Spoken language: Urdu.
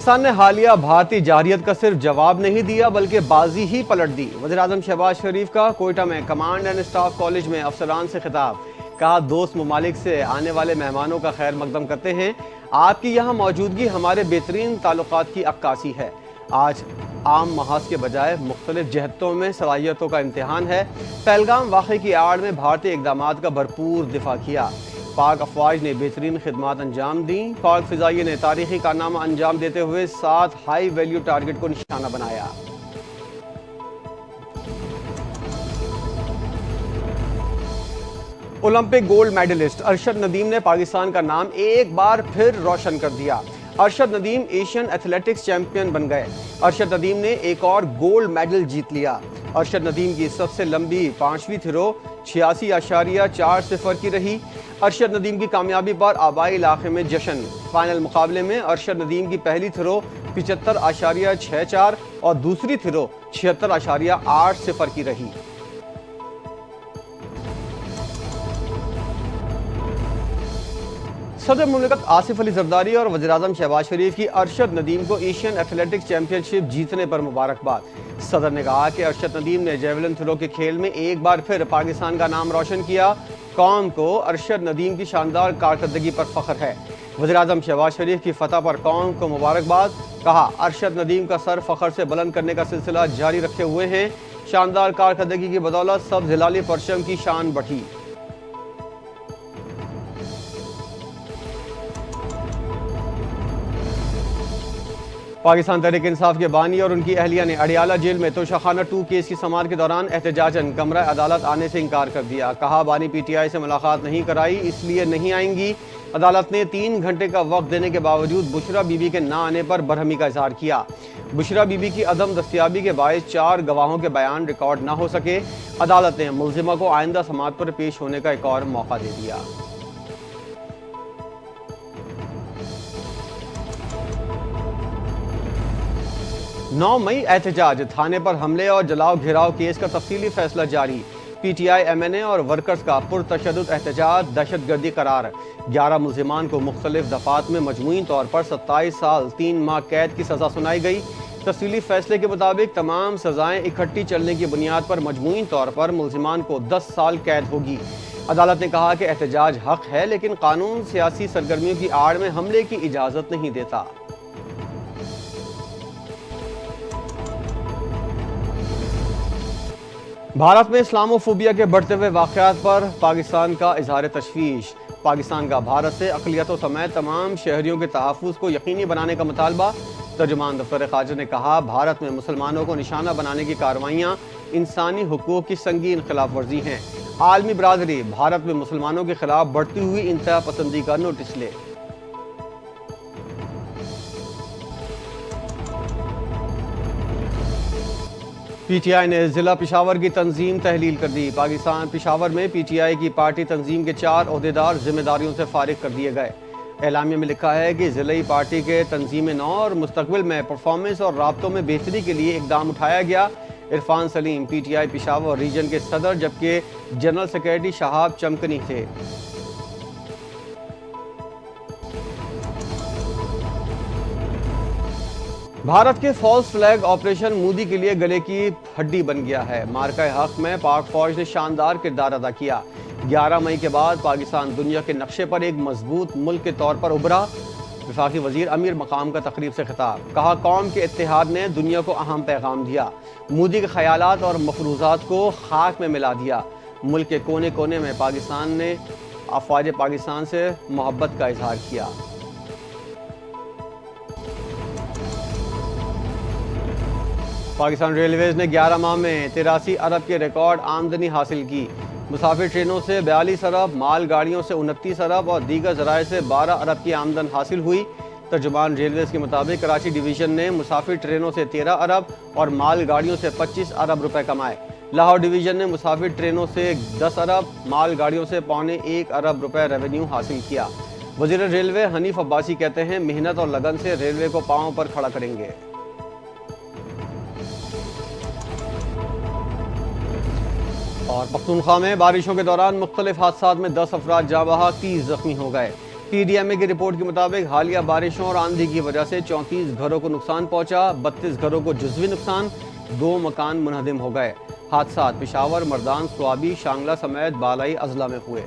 پاکستان نے حالیہ بھارتی جارحیت کا صرف جواب نہیں دیا بلکہ بازی ہی پلٹ دی۔ وزیراعظم شہباز شریف کا کوئٹہ میں کمانڈ اینڈ اسٹاف کالج میں افسران سے خطاب۔ کہا دوست ممالک سے آنے والے مہمانوں کا خیر مقدم کرتے ہیں، آپ کی یہاں موجودگی ہمارے بہترین تعلقات کی عکاسی ہے۔ آج عام محاذ کے بجائے مختلف جہتوں میں صلاحیتوں کا امتحان ہے۔ پہلگام واقعے کی آڑ میں بھارتی اقدامات کا بھرپور دفاع کیا۔ پاک افواج نے بہترین خدمات انجام دیں۔ پاک فضائیہ نے تاریخی کارنامہ انجام دیتے ہوئے 7 ہائی ویلیو ٹارگٹ کو نشانہ بنایا۔ Olympic gold medallist Arshad Nadeem نے پاکستان کا نام ایک بار پھر روشن کر دیا۔ Arshad Nadeem Asian athletics champion بن گئے۔ ارشد ندیم نے ایک اور گولڈ میڈل جیت لیا۔ ارشد ندیم کی سب سے لمبی 5ویں تھرو 86.40 کی رہی۔ ارشد ندیم کی کامیابی پر آبائی علاقے میں جشن۔ فائنل مقابلے میں ارشد ندیم کی پہلی تھرو 75.64 اور دوسری تھرو 76.80 کی رہی۔ صدر مملکت آصف علی زرداری اور وزیراعظم شہباز شریف کی ارشد ندیم کو ایشین ایتھلیٹکس چیمپئن شپ جیتنے پر مبارکباد۔ صدر نے کہا کہ ارشد ندیم نے جیولن تھرو کے کھیل میں ایک بار پھر پاکستان کا نام روشن کیا۔ قوم کو ارشد ندیم کی شاندار کارکردگی پر فخر ہے۔ وزیراعظم شہباز شریف کی فتح پر قوم کو مبارکباد۔ کہا ارشد ندیم کا سر فخر سے بلند کرنے کا سلسلہ جاری رکھے ہوئے ہیں۔ شاندار کارکردگی کی بدولت سبز ہلالی پرچم کی شان بڑھی۔ پاکستان تحریک انصاف کے بانی اور ان کی اہلیہ نے اڈیالہ جیل میں توشہ خانہ 2 کیس کی سماعت کے دوران احتجاجاً کمرہ عدالت آنے سے انکار کر دیا۔ کہا بانی پی ٹی آئی سے ملاقات نہیں کرائی، اس لیے نہیں آئیں گی۔ عدالت نے 3 گھنٹے کا وقت دینے کے باوجود بشریٰ بی بی کے نہ آنے پر برہمی کا اظہار کیا۔ بشریٰ بی بی کی عدم دستیابی کے باعث 4 گواہوں کے بیان ریکارڈ نہ ہو سکے۔ عدالت نے ملزمہ کو آئندہ سماعت پر پیش ہونے کا ایک اور موقع دے دیا۔ 9 مئی احتجاج، تھانے پر حملے اور جلاؤ گھیراؤ کیس کا تفصیلی فیصلہ جاری۔ P T I M N A اور ورکرز کا پرتشدد احتجاج دہشت گردی قرار۔ 11 ملزمان کو مختلف دفعات میں مجموعی طور پر 27 سال 3 ماہ قید کی سزا سنائی گئی۔ تفصیلی فیصلے کے مطابق تمام سزائیں اکٹھی چلنے کی بنیاد پر مجموعی طور پر ملزمان کو 10 سال قید ہوگی۔ عدالت نے کہا کہ احتجاج حق ہے لیکن قانون سیاسی سرگرمیوں کی آڑ میں حملے کی اجازت نہیں دیتا۔ بھارت میں اسلام و فوبیا کے بڑھتے ہوئے واقعات پر پاکستان کا اظہار تشویش۔ پاکستان کا بھارت سے اقلیتوں سمیت تمام شہریوں کے تحفظ کو یقینی بنانے کا مطالبہ۔ ترجمان دفتر خارجہ نے کہا بھارت میں مسلمانوں کو نشانہ بنانے کی کارروائیاں انسانی حقوق کی سنگین خلاف ورزی ہیں۔ عالمی برادری بھارت میں مسلمانوں کے خلاف بڑھتی ہوئی انتہا پسندی کا نوٹس لے۔ پی ٹی آئی نے ضلع پشاور کی تنظیم تحلیل کر دی۔ پاکستان پشاور میں پی ٹی آئی کی پارٹی تنظیم کے 4 عہدیدار ذمہ داریوں سے فارغ کر دیے گئے۔ اعلامیہ میں لکھا ہے کہ ضلعی پارٹی کے تنظیم نو اور مستقبل میں پرفارمنس اور رابطوں میں بہتری کے لیے اقدام اٹھایا گیا۔ Irfan Saleem P T I Peshawar region کے صدر جبکہ جنرل سیکرٹری شہاب چمکنی تھے۔ بھارت کے فالس فلیگ آپریشن مودی کے لیے گلے کی ہڈی بن گیا ہے۔ معرکہ حق میں پاک فوج نے شاندار کردار ادا کیا۔ 11 مئی کے بعد پاکستان دنیا کے نقشے پر ایک مضبوط ملک کے طور پر ابھرا۔ وفاقی وزیر امیر مقام کا تقریب سے خطاب۔ کہا قوم کے اتحاد نے دنیا کو اہم پیغام دیا۔ مودی کے خیالات اور مفروضات کو خاک میں ملا دیا۔ ملک کے کونے کونے میں پاکستان نے افواج پاکستان سے محبت کا اظہار کیا۔ پاکستان ریلویز نے 11 ماہ میں 83 ارب کے ریکارڈ آمدنی حاصل کی۔ مسافر ٹرینوں سے 42 ارب، مال گاڑیوں سے 29 ارب اور دیگر ذرائع سے 12 ارب کی آمدن حاصل ہوئی۔ ترجمان ریلویز کے مطابق کراچی ڈویژن نے مسافر ٹرینوں سے 13 ارب اور مال گاڑیوں سے 25 ارب روپے کمائے۔ لاہور ڈویژن نے مسافر ٹرینوں سے 10 ارب، مال گاڑیوں سے 1.25 ارب روپے ریونیو حاصل کیا۔ وزیر ریلوے حنیف عباسی کہتے ہیں محنت اور لگن سے ریلوے کو پاؤں پر کھڑا کریں گے۔ اور پختونخوا میں بارشوں کے دوران مختلف حادثات میں 10 افراد جاں بحق، 30 زخمی ہو گئے۔ پی ڈی ایم اے کی رپورٹ کے مطابق حالیہ بارشوں اور آندھی کی وجہ سے 34 گھروں کو نقصان پہنچا، 32 گھروں کو جزوی نقصان، 2 مکان منہدم ہو گئے۔ حادثات پشاور، مردان، سوابی، شانگلہ سمیت بالائی اضلاع میں ہوئے۔